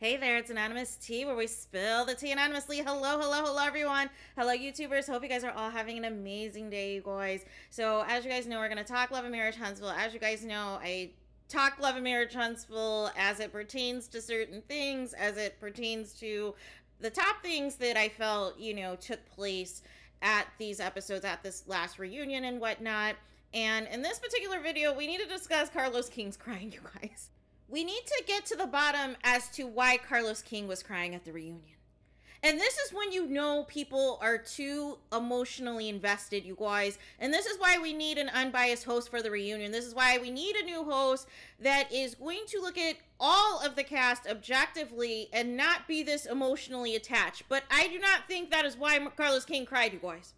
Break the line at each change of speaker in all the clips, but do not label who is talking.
Hey there, it's Anonymous Tea, where we spill the tea anonymously. Hello, hello, hello, everyone. Hello, YouTubers. Hope you guys are all having an amazing day, you guys. So, as you guys know, we're going to talk Love and Marriage Huntsville. As you guys know, I talk Love and Marriage Huntsville as it pertains to certain things, as it pertains to the top things that I felt, took place at these episodes, at this last reunion and whatnot. And in this particular video, we need to discuss Carlos King's crying, you guys. We need to get to the bottom as to why Carlos King was crying at the reunion. And this is when you know people are too emotionally invested, you guys. And this is why we need an unbiased host for the reunion. This is why we need a new host that is going to look at all of the cast objectively and not be this emotionally attached. But I do not think that is why Carlos King cried, you guys.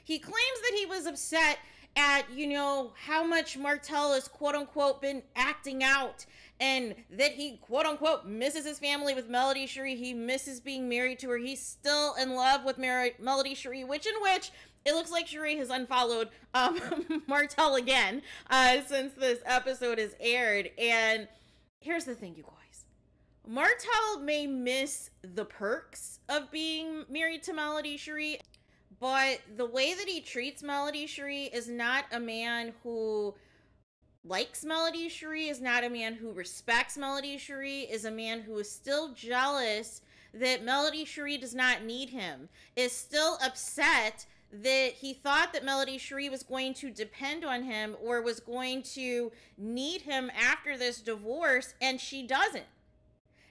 He claims that he was upset at, how much Martell has quote-unquote been acting out, and that he quote-unquote misses his family with Melody Cherie. He misses being married to her. He's still in love with Melody Cherie, which it looks like Cherie has unfollowed Martell again since this episode has aired. And here's the thing, you guys. Martell may miss the perks of being married to Melody Cherie, but the way that he treats Melody Cherie is not a man who likes Melody Cherie, is not a man who respects Melody Cherie, is a man who is still jealous that Melody Cherie does not need him, is still upset that he thought that Melody Cherie was going to depend on him or was going to need him after this divorce, and she doesn't.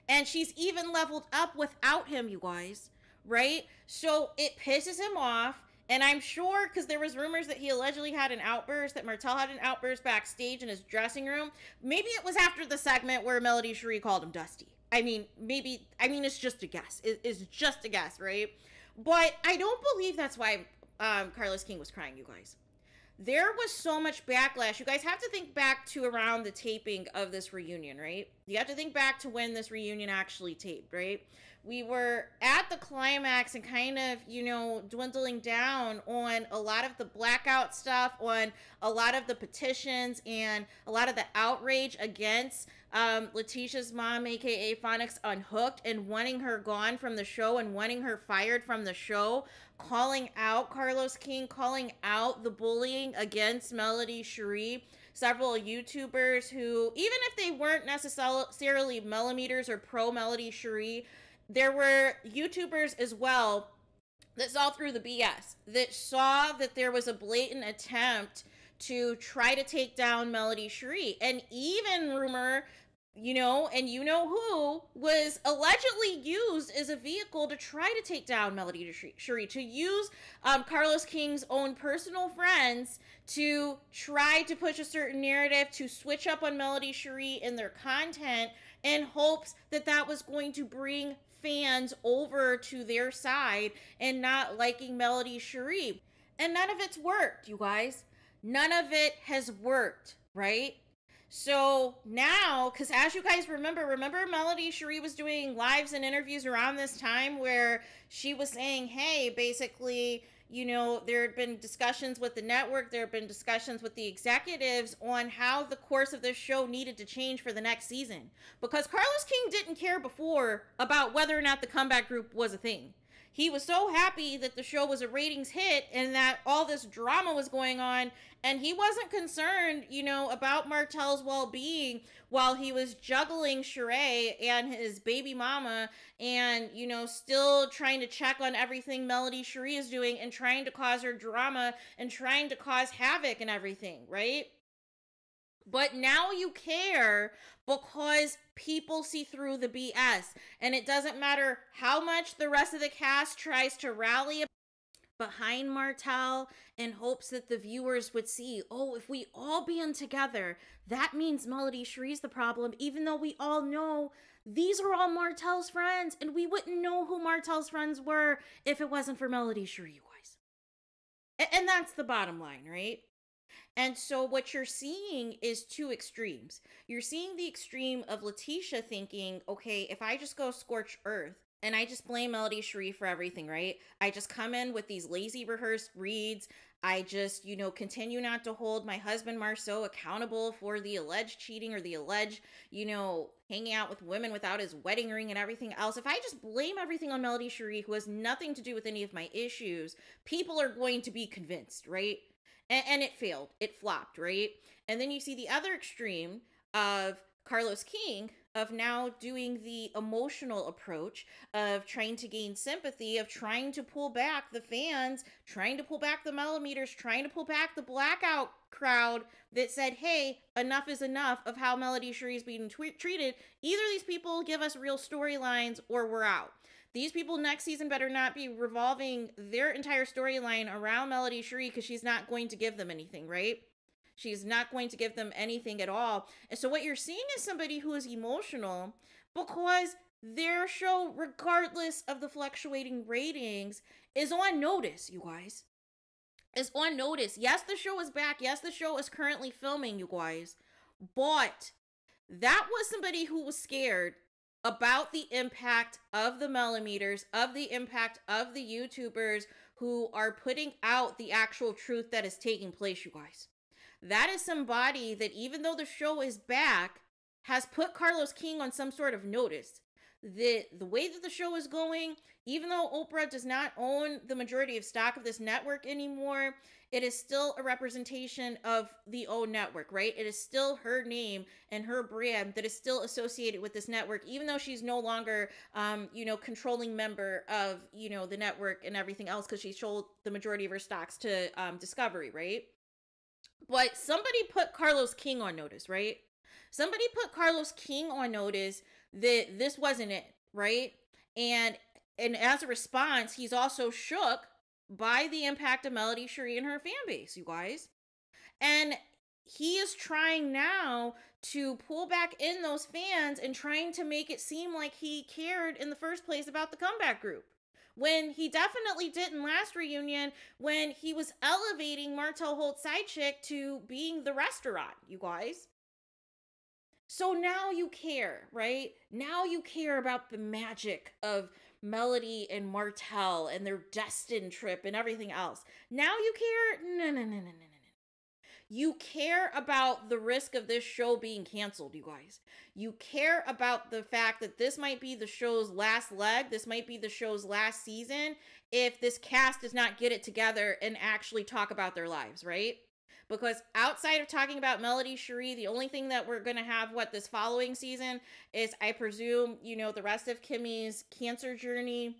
And she's even leveled up without him, you guys. Right? So it pisses him off. And I'm sure, because there was rumors that he allegedly had an outburst, that Martell had an outburst backstage in his dressing room. Maybe it was after the segment where Melody Cherie called him Dusty. It's just a guess. It's just a guess, right? But I don't believe that's why Carlos King was crying, you guys. There was so much backlash. You guys have to think back to around the taping of this reunion, right? You have to think back to when this reunion actually taped, right? We were at the climax and kind of, dwindling down on a lot of the blackout stuff, on a lot of the petitions and a lot of the outrage against Letitia's mom, aka Phonics Unhooked, and wanting her gone from the show and wanting her fired from the show, calling out Carlos King, calling out the bullying against Melody Cherie. Several YouTubers who, even if they weren't necessarily millimeters or pro Melody Cherie, there were YouTubers as well that saw through the BS, that saw that there was a blatant attempt to try to take down Melody Cherie. And even rumor, and who was allegedly used as a vehicle to try to take down Melody Cherie, to use Carlos King's own personal friends to try to push a certain narrative, to switch up on Melody Cherie in their content in hopes that that was going to bring fans over to their side and not liking Melody Cherie. And none of it's worked, you guys. None of it has worked, right? So now, because as you guys remember Melody Cherie was doing lives and interviews around this time where she was saying, hey, basically, there had been discussions with the network, there had been discussions with the executives on how the course of this show needed to change for the next season. Because Carlos King didn't care before about whether or not the comeback group was a thing. He was so happy that the show was a ratings hit and that all this drama was going on, and he wasn't concerned, about Martell's well-being while he was juggling Cherie and his baby mama and, still trying to check on everything Melody Cherie is doing and trying to cause her drama and trying to cause havoc and everything, right? But now you care because people see through the BS. And it doesn't matter how much the rest of the cast tries to rally behind Martell in hopes that the viewers would see, oh, if we all band together, that means Melody Cherie's the problem, even though we all know these are all Martell's friends, and we wouldn't know who Martell's friends were if it wasn't for Melody Cherie, you guys. And that's the bottom line, right? And so what you're seeing is two extremes. You're seeing the extreme of Letitia thinking, okay, if I just go scorched earth and I just blame Melody Cherie for everything, right? I just come in with these lazy rehearsed reads. I just, continue not to hold my husband Marceau accountable for the alleged cheating or the alleged, hanging out with women without his wedding ring and everything else. If I just blame everything on Melody Cherie, who has nothing to do with any of my issues, people are going to be convinced, right? And it failed. It flopped, right? And then you see the other extreme of Carlos King, of now doing the emotional approach of trying to gain sympathy, of trying to pull back the fans, trying to pull back the millimeters, trying to pull back the blackout crowd that said, hey, enough is enough of how Melody Cherie is being treated. Either these people give us real storylines or we're out. These people next season better not be revolving their entire storyline around Melody Cherie, because she's not going to give them anything, right? She's not going to give them anything at all. And so what you're seeing is somebody who is emotional because their show, regardless of the fluctuating ratings, is on notice, you guys. Is on notice. Yes, the show is back. Yes, the show is currently filming, you guys. But that was somebody who was scared about the impact of the millimeters, of the impact of the YouTubers who are putting out the actual truth that is taking place, you guys. That is somebody that, even though the show is back, has put Carlos King on some sort of notice. The way that the show is going, even though Oprah does not own the majority of stock of this network anymore, it is still a representation of the own network, right? It is still her name and her brand that is still associated with this network, even though she's no longer, controlling member of, the network and everything else, because she sold the majority of her stocks to Discovery, right? But somebody put Carlos King on notice, right? Somebody put Carlos King on notice that this wasn't it, right? And as a response, he's also shook by the impact of Melody Cherie and her fan base, you guys. And he is trying now to pull back in those fans and trying to make it seem like he cared in the first place about the comeback group, when he definitely didn't last reunion, when he was elevating Martell Holt's side chick to being the restaurant, you guys. So now you care, right? Now you care about the magic of Melody and Martell and their destined trip and everything else. Now you care? No. You care about the risk of this show being canceled, you guys. You care about the fact that this might be the show's last leg. This might be the show's last season if this cast does not get it together and actually talk about their lives, right? Because outside of talking about Melody Cherie, the only thing that we're going to have, this following season is, I presume, the rest of Kimmy's cancer journey,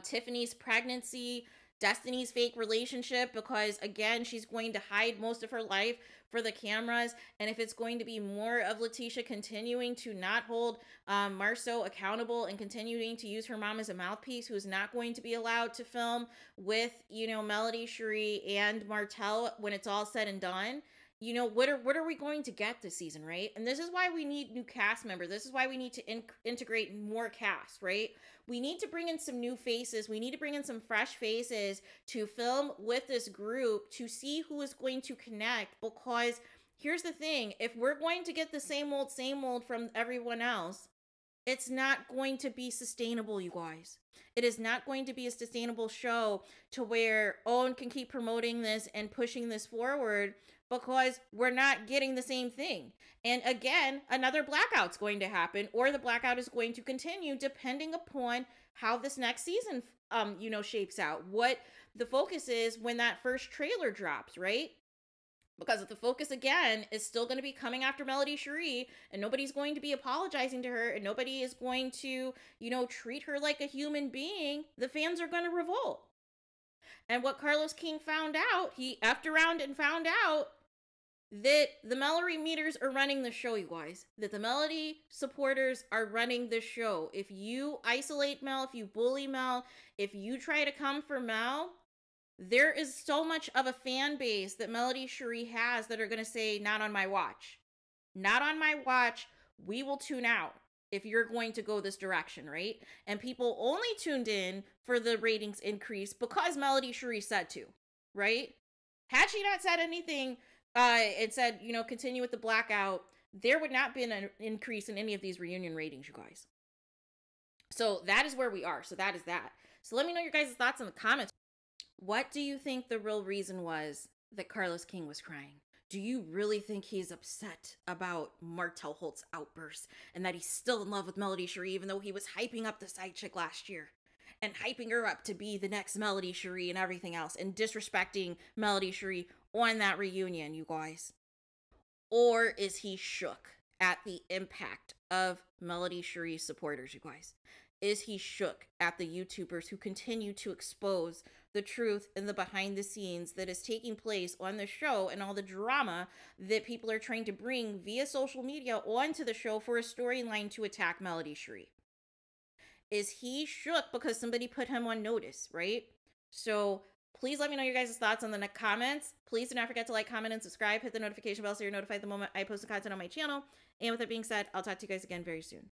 Tiffany's pregnancy, Destiny's fake relationship, because again, she's going to hide most of her life for the cameras. And if it's going to be more of Letitia continuing to not hold Marceau accountable and continuing to use her mom as a mouthpiece, who's not going to be allowed to film with, Melody Cherie and Martell when it's all said and done, what are we going to get this season, right? And this is why we need new cast members. This is why we need to integrate more cast, right? We need to bring in some new faces. We need to bring in some fresh faces to film with this group to see who is going to connect. Because here's the thing, if we're going to get the same old from everyone else, it's not going to be sustainable, you guys. It is not going to be a sustainable show to where Owen can keep promoting this and pushing this forward, because we're not getting the same thing. And again, another blackout's going to happen, or the blackout is going to continue depending upon how this next season, shapes out. What the focus is when that first trailer drops, right? Because if the focus, again, is still going to be coming after Melody Cherie, and nobody's going to be apologizing to her, and nobody is going to, treat her like a human being, the fans are going to revolt. And what Carlos King found out, he effed around and found out that the Melody meters are running the show, you guys. That the Melody supporters are running the show. If you isolate Mel, if you bully Mel, if you try to come for Mel, there is so much of a fan base that Melody Cherie has that are going to say, not on my watch. Not on my watch. We will tune out if you're going to go this direction, right? And people only tuned in for the ratings increase because Melody Cherie said to, right? Had she not said anything, it said, continue with the blackout, there would not be an increase in any of these reunion ratings, you guys. So that is where we are. So that is that. So let me know your guys' thoughts in the comments. What do you think the real reason was that Carlos King was crying? Do you really think he's upset about Martel Holt's outburst and that he's still in love with Melody Cherie, even though he was hyping up the side chick last year and hyping her up to be the next Melody Cherie and everything else, and disrespecting Melody Cherie on that reunion, you guys? Or is he shook at the impact of Melody Cherie's supporters, you guys? Is he shook at the YouTubers who continue to expose the truth and the behind the scenes that is taking place on the show, and all the drama that people are trying to bring via social media onto the show for a storyline to attack Melody Cherie? Is he shook because somebody put him on notice, right? So please let me know your guys' thoughts in the comments. Please do not forget to like, comment, and subscribe. Hit the notification bell so you're notified the moment I post the content on my channel. And with that being said, I'll talk to you guys again very soon.